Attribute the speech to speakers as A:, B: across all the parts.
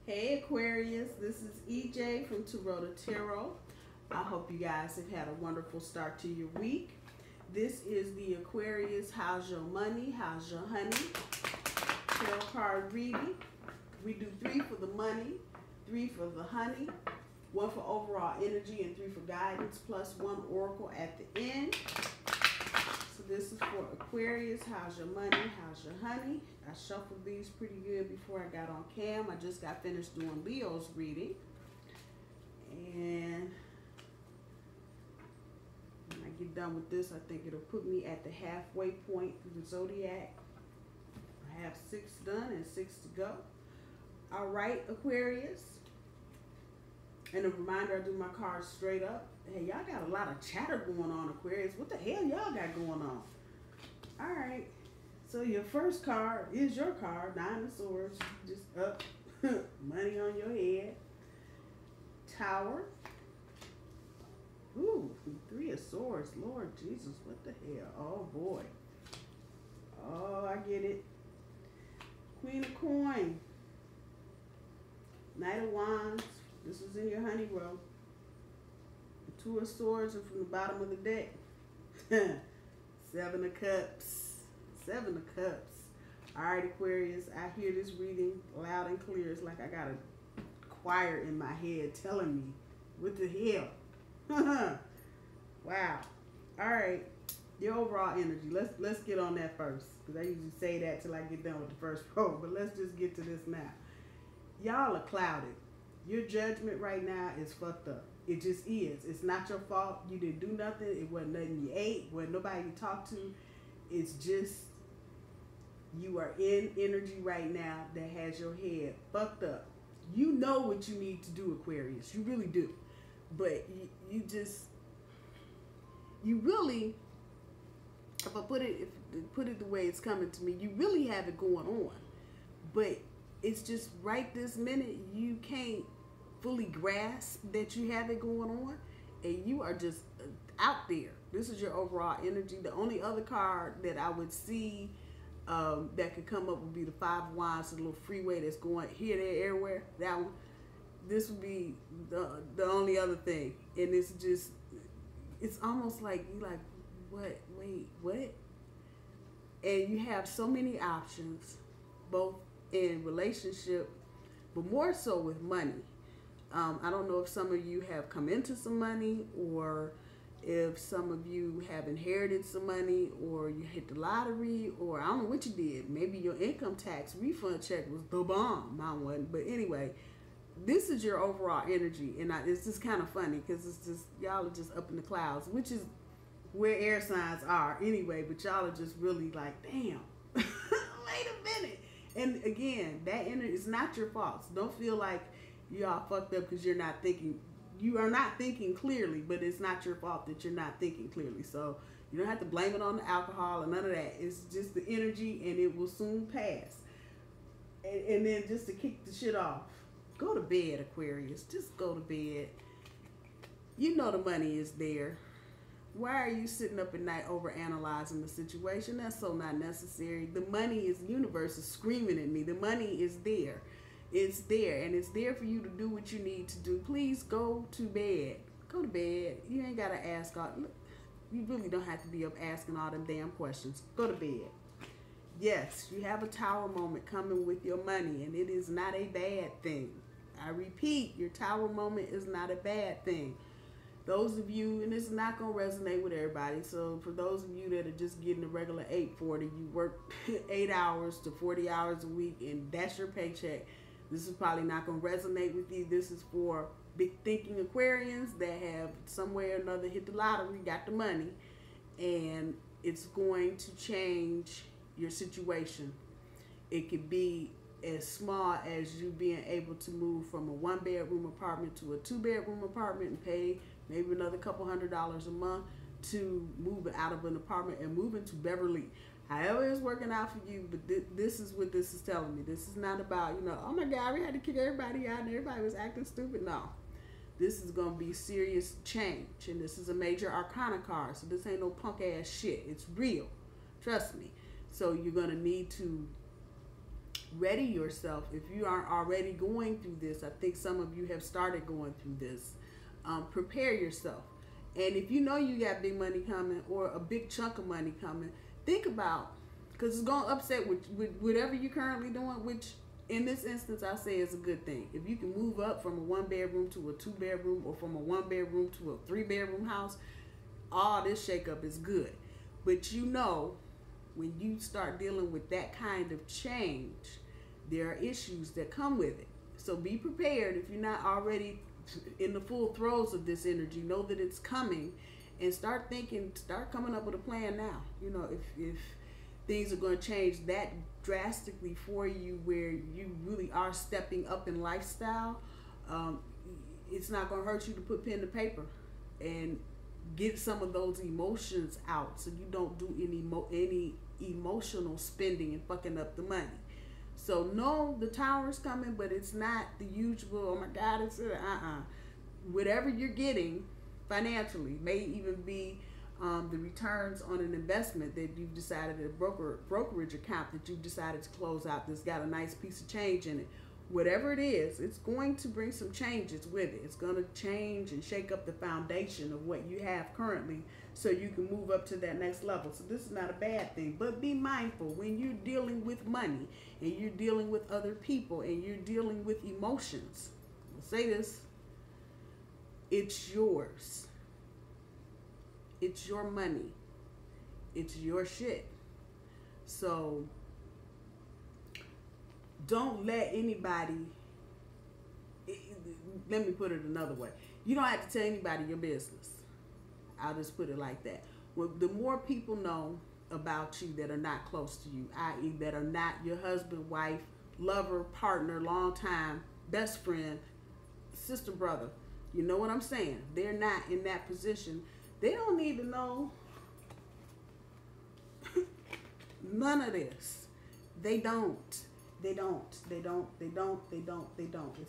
A: Hey Aquarius, this is EJ from Taurota Tarot. I hope you guys have had a wonderful start to your week. This is the Aquarius How's Your Money, How's Your Honey tarot card reading. We do 3 for the money, 3 for the honey, 1 for overall energy, and 3 for guidance, plus 1 oracle at the end. So this is for Aquarius. How's your money? How's your honey? I shuffled these pretty good before I got on cam. I just got finished doing Leo's reading. And when I get done with this, I think it'll put me at the halfway point through the zodiac. I have 6 done and 6 to go. All right, Aquarius. And a reminder, I do my cards straight up. Hey, y'all got a lot of chatter going on, Aquarius. What the hell y'all got going on? All right. So your first card is your card, 9 of Swords. Just up, money on your head. Tower. Ooh, 3 of Swords. Lord Jesus, what the hell? Oh, boy. Oh, I get it. Queen of Coin. Knight of Wands. This is in your honey row. 2 of Swords and from the bottom of the deck. 7 of Cups. 7 of Cups. All right, Aquarius, I hear this reading loud and clear. It's like I got a choir in my head telling me, what the hell? Wow. All right, your overall energy. Let's get on that first, because I usually say that till I get done with the first row. But let's just get to this now. Y'all are clouded. Your judgment right now is fucked up. It just is. It's not your fault. You didn't do nothing. It wasn't nothing you ate. Wasn't nobody you talked to. It's just you are in energy right now that has your head fucked up. You know what you need to do, Aquarius. You really do. But you really, if I put it the way it's coming to me, you really have it going on. But it's just right this minute you can't fully grasp that you have it going on, and you are just out there. This is your overall energy. The only other card that I would see that could come up would be the 5 of Wands, the little freeway that's going here, there, everywhere. That one. This would be the only other thing, and it's almost like you like, what? Wait, what? And you have so many options, both in relationship, but more so with money. I don't know if some of you have come into some money, or if some of you have inherited some money, or you hit the lottery, or I don't know what you did. Maybe your income tax refund check was the bomb. Mine wasn't. But anyway, this is your overall energy. And it's just kind of funny because it's just, y'all are just up in the clouds, which is where air signs are anyway. But y'all are just really like, damn, wait a minute. And again, that energy is not your fault. So don't feel like y'all fucked up because you're not thinking. You are not thinking clearly, but it's not your fault that you're not thinking clearly. So you don't have to blame it on the alcohol or none of that. It's just the energy, and it will soon pass. And then just to kick the shit off, go to bed, Aquarius. Just go to bed. You know the money is there. Why are you sitting up at night overanalyzing the situation? That's so not necessary. The money is, the universe is screaming at me. The money is there. It's there, and it's there for you to do what you need to do. Please go to bed. Go to bed. You ain't got to ask all. You really don't have to be up asking all them damn questions. Go to bed. Yes, you have a tower moment coming with your money, and it is not a bad thing. I repeat, your tower moment is not a bad thing. Those of you, and it's not going to resonate with everybody, so for those of you that are just getting a regular 840, you work 8 hours to 40 hours a week, and that's your paycheck. This is probably not going to resonate with you. This is for big thinking Aquarians that have some way or another hit the lottery, got the money, and it's going to change your situation. It could be as small as you being able to move from a 1-bedroom apartment to a 2-bedroom apartment and pay maybe another couple $100s a month, to moving out of an apartment and moving to Beverly. However it's working out for you, but this is what this is telling me. This is not about, oh my God, we had to kick everybody out and everybody was acting stupid. No. This is going to be serious change. And this is a major arcana card. So this ain't no punk ass shit. It's real. Trust me. So you're going to need to ready yourself. If you aren't already going through this, I think some of you have started going through this. Prepare yourself. And if you know you got big money coming or a big chunk of money coming, think about, because it's going to upset with whatever you're currently doing, which in this instance I say is a good thing. If you can move up from a 1-bedroom to a 2-bedroom, or from a 1-bedroom to a 3-bedroom house, all this shakeup is good. But you know, when you start dealing with that kind of change, there are issues that come with it. So be prepared. If you're not already in the full throes of this energy, know that it's coming, and start thinking, start coming up with a plan now. You know, if things are going to change that drastically for you, where you really are stepping up in lifestyle, it's not going to hurt you to put pen to paper and get some of those emotions out, so you don't do any emotional spending and fucking up the money. So no, the tower's coming, but it's not the usual, oh my God, it's whatever you're getting financially, may even be the returns on an investment that you've decided, a brokerage account that you've decided to close out that's got a nice piece of change in it. Whatever it is, it's going to bring some changes with it. It's going to change and shake up the foundation of what you have currently, so you can move up to that next level. So this is not a bad thing, but be mindful when you're dealing with money, and you're dealing with other people, and you're dealing with emotions. I'll say this, it's yours. It's your money. It's your shit. So don't let anybody, let me put it another way. You don't have to tell anybody your business. I'll just put it like that. Well, the more people know about you that are not close to you, i.e. that are not your husband, wife, lover, partner, long time, best friend, sister, brother, you know what I'm saying? They're not in that position. They don't need to know none of this. They don't. It's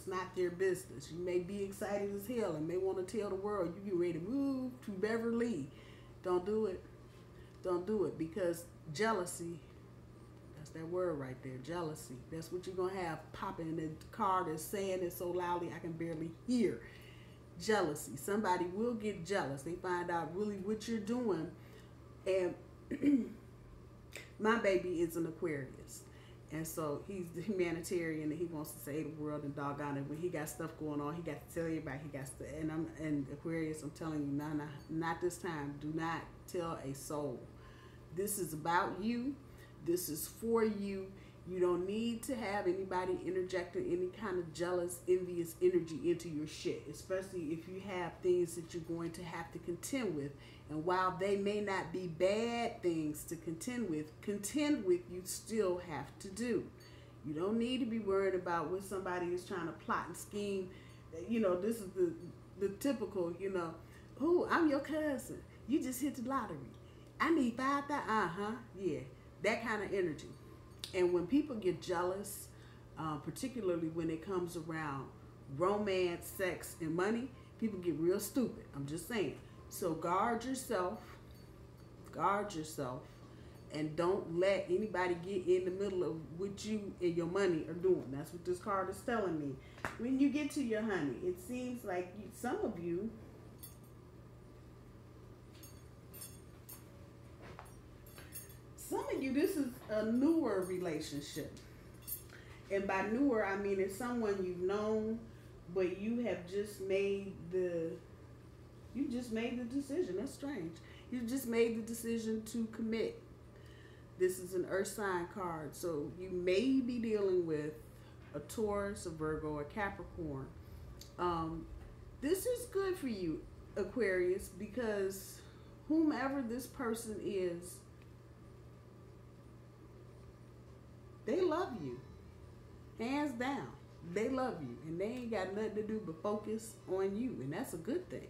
A: not their business. You may be excited as hell and may want to tell the world you get ready to move to Beverly. Don't do it. Don't do it, because jealousy, that's that word right there, jealousy. That's what you're going to have popping in the car that's saying it so loudly I can barely hear. Jealousy. Somebody will get jealous. They find out really what you're doing. And my baby is an Aquarius. And so he's the humanitarian, and he wants to save the world, and doggone it, when he got stuff going on, he got to tell everybody. He got to, and Aquarius, I'm telling you, no, not this time. Do not tell a soul. This is about you. This is for you. You don't need to have anybody interjecting any kind of jealous, envious energy into your shit, especially if you have things that you're going to have to contend with. And while they may not be bad things to contend with, you still have to do. You don't need to be worried about what somebody is trying to plot and scheme. You know, this is the typical, you know, oh, I'm your cousin. You just hit the lottery. I need 5,000. Yeah, that kind of energy. And when people get jealous, particularly when it comes around romance, sex, and money, people get real stupid. I'm just saying. So guard yourself, and don't let anybody get in the middle of what you and your money are doing. That's what this card is telling me. When you get to your honey, it seems like some of you, this is a newer relationship. And by newer, I mean it's someone you've known, but you have just made the decision. That's strange. You just made the decision to commit. This is an earth sign card. So you may be dealing with a Taurus, a Virgo, a Capricorn. This is good for you, Aquarius, because whomever this person is, they love you. Hands down. They love you. And they ain't got nothing to do but focus on you. And that's a good thing.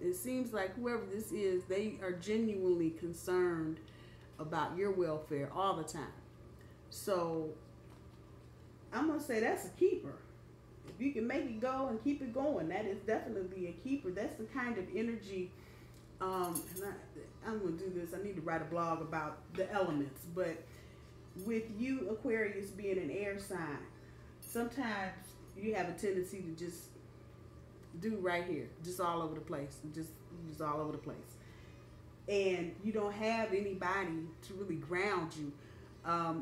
A: It seems like whoever this is, they are genuinely concerned about your welfare all the time. So I'm going to say that's a keeper. If you can make it go and keep it going, that is definitely a keeper. That's the kind of energy. And I'm going to do this. I need to write a blog about the elements. But with you, Aquarius, being an air sign, sometimes you have a tendency to just do right here, just all over the place, just all over the place. And you don't have anybody to really ground you.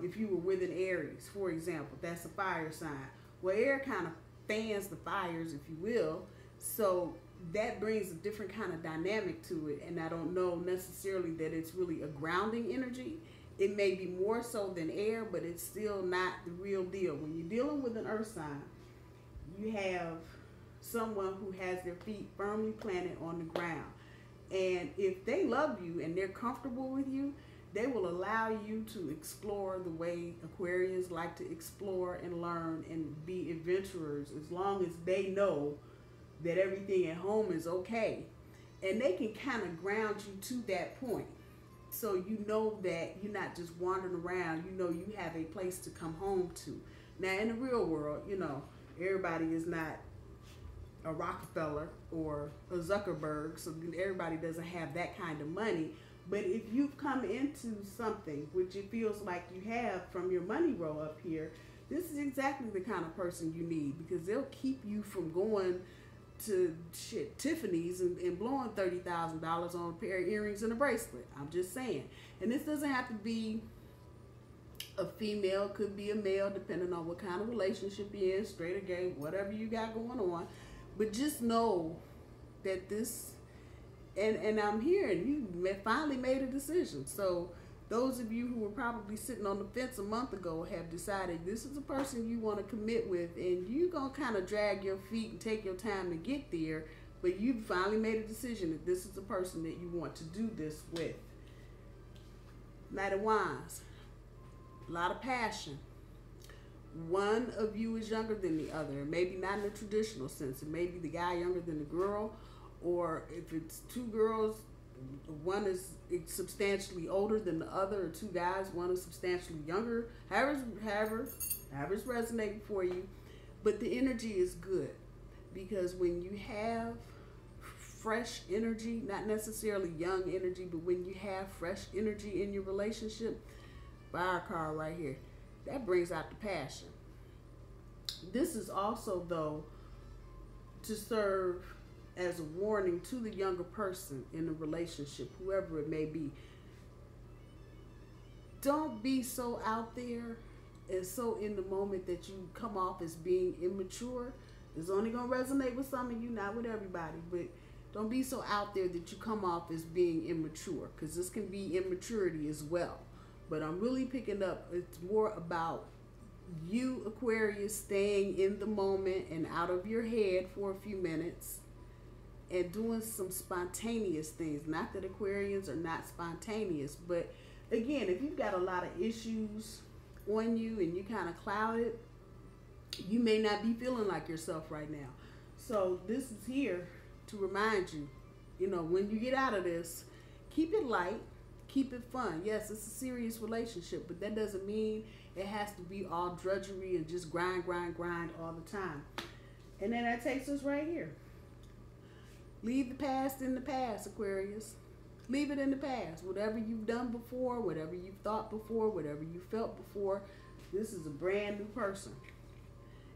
A: If you were with an Aries, for example, that's a fire sign. Well, air kind of fans the fires, if you will. So that brings a different kind of dynamic to it. And I don't know necessarily that it's really a grounding energy. It may be more so than air, but it's still not the real deal. When you're dealing with an earth sign, you have someone who has their feet firmly planted on the ground. And if they love you and they're comfortable with you, they will allow you to explore the way Aquarians like to explore and learn and be adventurers, as long as they know that everything at home is okay. And they can kind of ground you to that point. So you know that you're not just wandering around. You know you have a place to come home to. Now, in the real world, you know, everybody is not a Rockefeller or a Zuckerberg, so everybody doesn't have that kind of money. But if you've come into something, which it feels like you have from your money row up here, this is exactly the kind of person you need, because they'll keep you from going to Tiffany's and blowing $30,000 on a pair of earrings and a bracelet. I'm just saying. And this doesn't have to be a female, could be a male, depending on what kind of relationship you're in, straight or gay, whatever you got going on. But just know that this, and I'm here, and you finally made a decision. So those of you who were probably sitting on the fence a month ago have decided this is a person you want to commit with, and you're going to kind of drag your feet and take your time to get there, but you finally made a decision that this is the person that you want to do this with. Knight of Wands, a lot of passion. One of you is younger than the other, maybe not in the traditional sense. It may be the guy younger than the girl, or if it's two girls, one is substantially older than the other, or two guys, one is substantially younger. However's resonating for you. But the energy is good, because when you have fresh energy, not necessarily young energy, but when you have fresh energy in your relationship, fire card right here, that brings out the passion. This is also, though, to serve as a warning to the younger person in a relationship, whoever it may be. Don't be so out there and so in the moment that you come off as being immature. It's only going to resonate with some of you, not with everybody, but don't be so out there that you come off as being immature, because this can be immaturity as well. But I'm really picking up, it's more about you, Aquarius, staying in the moment and out of your head for a few minutes and doing some spontaneous things. Not that Aquarians are not spontaneous, but again, if you've got a lot of issues on you and you kind of clouded, you may not be feeling like yourself right now. So this is here to remind you, you know, when you get out of this, keep it light. Keep it fun. Yes, it's a serious relationship, but that doesn't mean it has to be all drudgery and just grind all the time. And then that takes us right here. Leave the past in the past, Aquarius. Leave it in the past. Whatever you've done before, whatever you've thought before, whatever you felt before, this is a brand new person.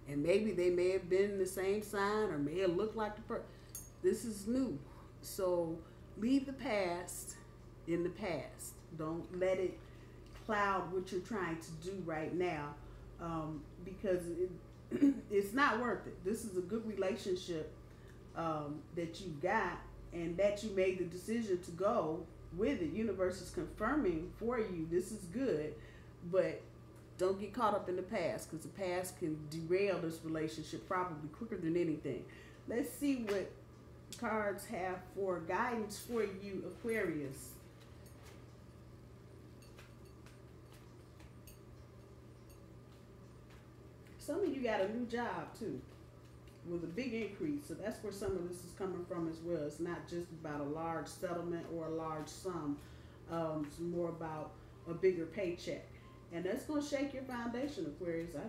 A: And maybe they may have been the same sign or may have looked like the person. This is new. So leave the past in the past. Don't let it cloud what you're trying to do right now, because it's not worth it. This is a good relationship that you got, and that you made the decision to go with it. Universe is confirming for you this is good, but don't get caught up in the past, because the past can derail this relationship probably quicker than anything. Let's see what cards have for guidance for you, Aquarius. Some of you got a new job too, with a big increase. So that's where some of this is coming from as well. It's not just about a large settlement or a large sum. It's more about a bigger paycheck. And that's going to shake your foundation, Aquarius. I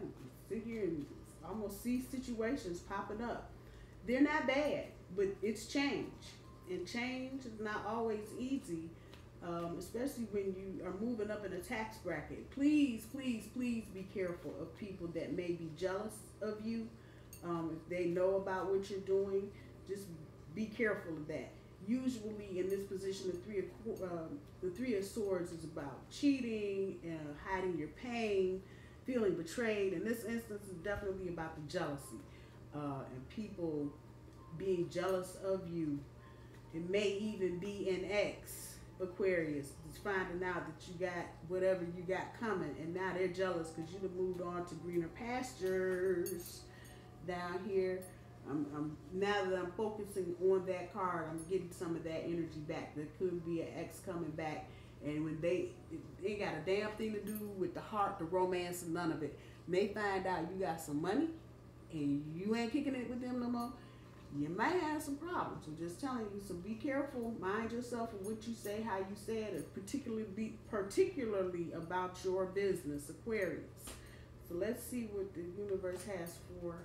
A: sit here and almost see situations popping up. They're not bad, but it's change. And change is not always easy. especially when you are moving up in a tax bracket. Please, please, please be careful of people that may be jealous of you. If they know about what you're doing, just be careful of that. Usually in this position, the Three of Swords is about cheating, hiding your pain, feeling betrayed. In this instance, it's definitely about the jealousy and people being jealous of you. It may even be an ex, Aquarius, is finding out that you got whatever you got coming, and now they're jealous because you have moved on to greener pastures down here. Now that I'm focusing on that card, I'm getting some of that energy back. There could be an ex coming back, and when they ain't got a damn thing to do with the heart, the romance, and none of it. When they find out you got some money and you ain't kicking it with them no more, you might have some problems. I'm just telling you, so be careful. Mind yourself and what you say, how you say it, particularly about your business, Aquarius. So let's see what the universe has for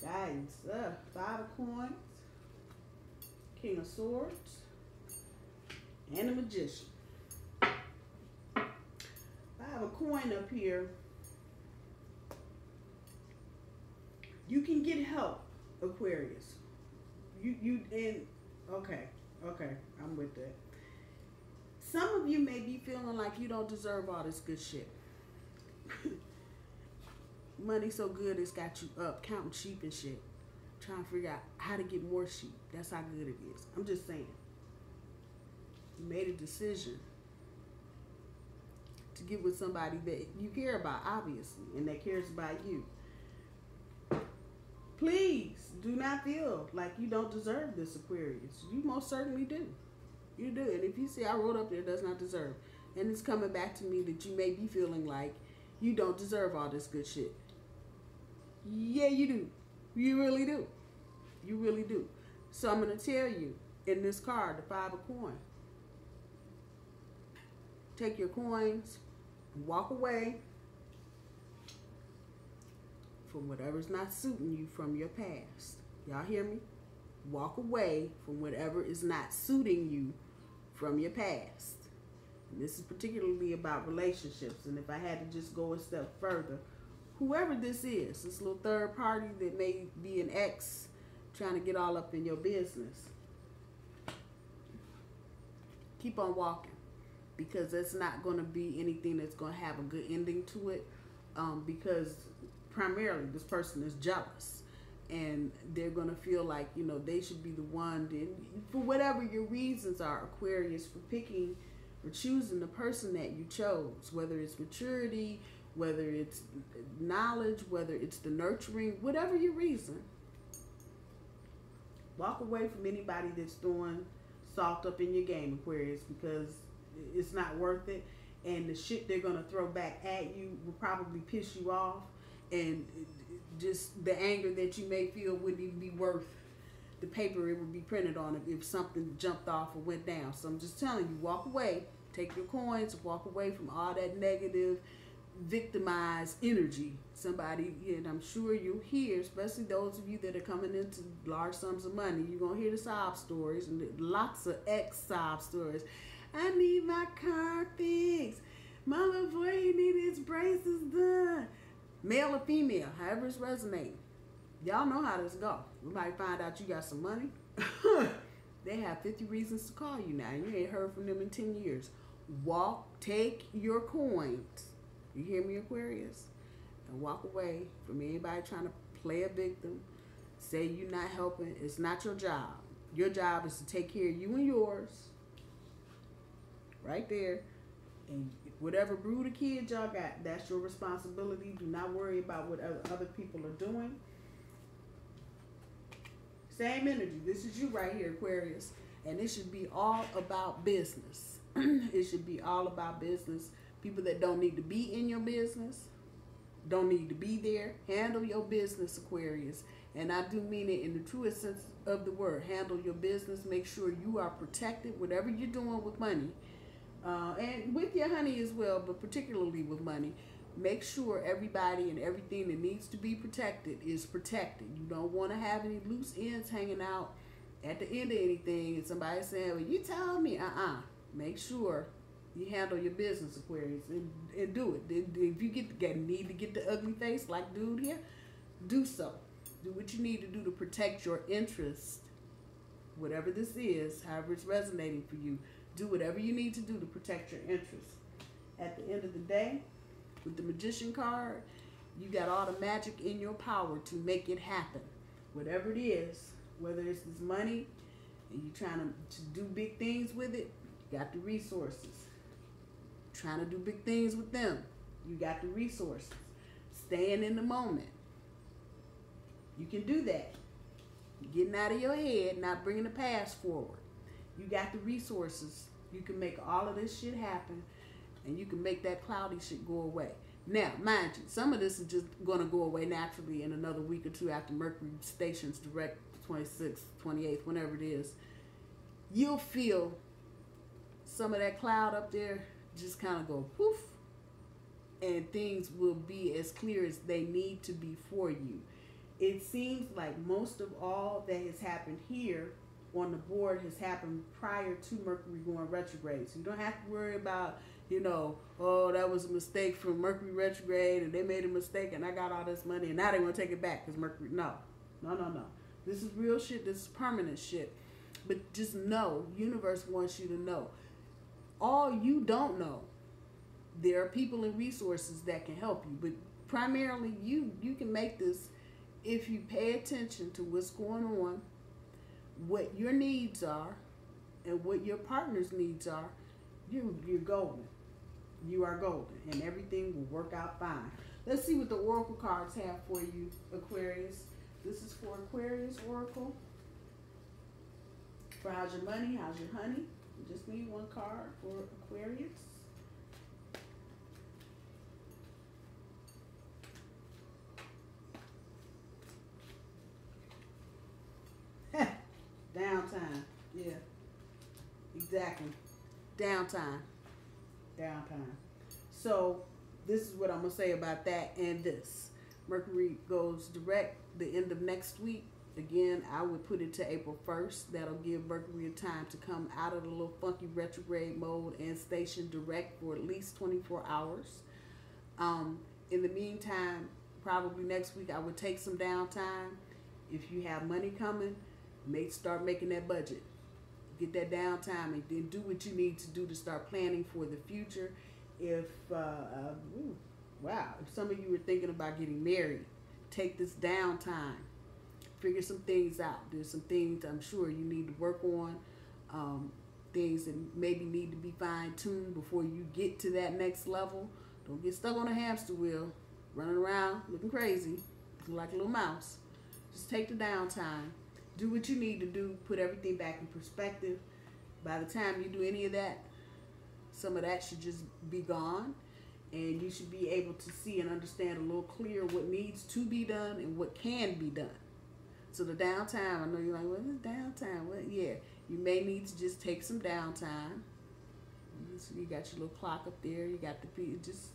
A: guidance. 5 of Coins, King of Swords, and the Magician. 5 of Coin up here. You can get help, Aquarius. Okay, I'm with that. Some of you may be feeling like you don't deserve all this good shit. Money so good it's got you up counting sheep and shit, trying to figure out how to get more sheep. That's how good it is. I'm just saying, you made a decision to get with somebody that you care about, obviously, and that cares about you. Please do not feel like you don't deserve this, Aquarius. You most certainly do. You do. And if you see I wrote up there does not deserve, and it's coming back to me that you may be feeling like you don't deserve all this good shit. Yeah, you do. You really do. You really do. So I'm going to tell you, in this card, the 5 of Coins, take your coins and walk away from whatever's not suiting you from your past. Y'all hear me? Walk away from whatever is not suiting you from your past. And this is particularly about relationships. And if I had to just go a step further, whoever this is, this little third party that may be an ex trying to get all up in your business, keep on walking, because it's not going to be anything that's going to have a good ending to it, because primarily this person is jealous, and they're going to feel like, you know, they should be the one, for whatever your reasons are, Aquarius, for picking or choosing the person that you chose, whether it's maturity, whether it's knowledge, whether it's the nurturing, whatever your reason. Walk away from anybody that's throwing salt up in your game, Aquarius, because it's not worth it. And the shit they're going to throw back at you will probably piss you off. And just the anger that you may feel wouldn't even be worth the paper it would be printed on if something jumped off or went down. So I'm just telling you, walk away. Take your coins, walk away from all that negative, victimized energy. Somebody, and I'm sure you'll hear, especially those of you that are coming into large sums of money, you're going to hear the sob stories, and lots of ex-sob stories. I need my car fixed. My little boy, he need his braces done. Male or female, however it's resonating. Y'all know how this go. We might find out you got some money. They have 50 reasons to call you now, and you ain't heard from them in 10 years. Take your coins. You hear me, Aquarius? And walk away from anybody trying to play a victim. Say you're not helping. It's not your job. Your job is to take care of you and yours. Right there. And whatever brood of kids y'all got, that's your responsibility. Do not worry about what other people are doing. Same energy. This is you right here, Aquarius. And it should be all about business. It should be all about business. People that don't need to be in your business, don't need to be there. Handle your business, Aquarius. And I do mean it in the truest sense of the word. Handle your business. Make sure you are protected, whatever you're doing with money. And with your honey as well, but particularly with money. Make sure everybody and everything that needs to be protected is protected. You don't want to have any loose ends hanging out at the end of anything and somebody saying, well, you told me, make sure you handle your business, Aquarius, and do it. If you need to get the ugly face like dude here, do so. Do what you need to do to protect your interest, whatever this is, however it's resonating for you. Do whatever you need to do to protect your interest. At the end of the day, with the Magician card, you got all the magic in your power to make it happen. Whatever it is, whether it's this money and you're trying to do big things with it, you got the resources. Trying to do big things with them, you got the resources. Staying in the moment, you can do that. Getting out of your head, not bringing the past forward. You got the resources. You can make all of this shit happen, and you can make that cloudy shit go away. Now, mind you, some of this is just going to go away naturally in another week or two after Mercury stations direct 26th, 28th, whenever it is. You'll feel some of that cloud up there just kind of go poof, and things will be as clear as they need to be for you. It seems like most of all that has happened here on the board has happened prior to Mercury going retrograde. So you don't have to worry about, oh, that was a mistake from Mercury retrograde and they made a mistake and I got all this money and now they want to take it back because Mercury. No. This is real shit. This is permanent shit. But just know, universe wants you to know. All you don't know, there are people and resources that can help you. But primarily you can make this if you pay attention to what's going on, what your needs are, and what your partner's needs are. You're golden. You are golden, and everything will work out fine. Let's see what the Oracle cards have for you, Aquarius. This is for Aquarius Oracle. For how's your money, how's your honey. You just need one card for Aquarius. Downtime. Yeah. Exactly. Downtime. So this is what I'm going to say about that and this. Mercury goes direct the end of next week. Again, I would put it to April 1st. That'll give Mercury a time to come out of the little funky retrograde mode and station direct for at least 24 hours. In the meantime, probably next week I would take some downtime. If you have money coming, start making that budget. Get that downtime and then do what you need to do to start planning for the future. If some of you were thinking about getting married, take this downtime. Figure some things out. There's some things I'm sure you need to work on. Things that maybe need to be fine-tuned before you get to that next level. Don't get stuck on a hamster wheel, running around looking crazy, like a little mouse. Just take the downtime. Do what you need to do. Put everything back in perspective. By the time you do any of that, some of that should just be gone. And you should be able to see and understand a little clearer what needs to be done and what can be done. So the downtime, I know you're like, what is downtime? What? Yeah, you may need to just take some downtime. So you got your little clock up there. You got just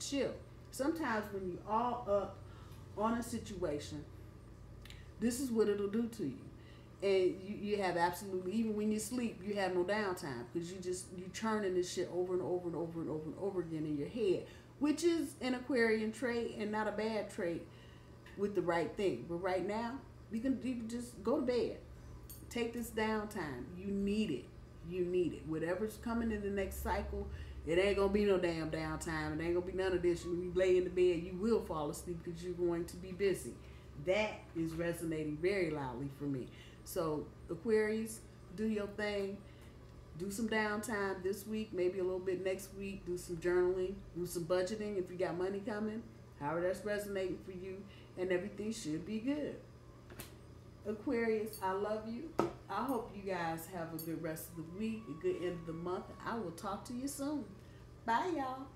A: chill. Sometimes when you all up on a situation, this is what it'll do to you. And you have absolutely, even when you sleep, you have no downtime because you churning this shit over and over and over and over and over again in your head, which is an Aquarian trait and not a bad trait with the right thing. But right now, you can just go to bed. Take this downtime. You need it. You need it. Whatever's coming in the next cycle, it ain't going to be no damn downtime. It ain't going to be none of this. When you lay in the bed, you will fall asleep because you're going to be busy. That is resonating very loudly for me. So, Aquarius, do your thing. Do some downtime this week, maybe a little bit next week. Do some journaling. Do some budgeting if you got money coming. However that's resonating for you. And everything should be good. Aquarius, I love you. I hope you guys have a good rest of the week, a good end of the month. I will talk to you soon. Bye, y'all.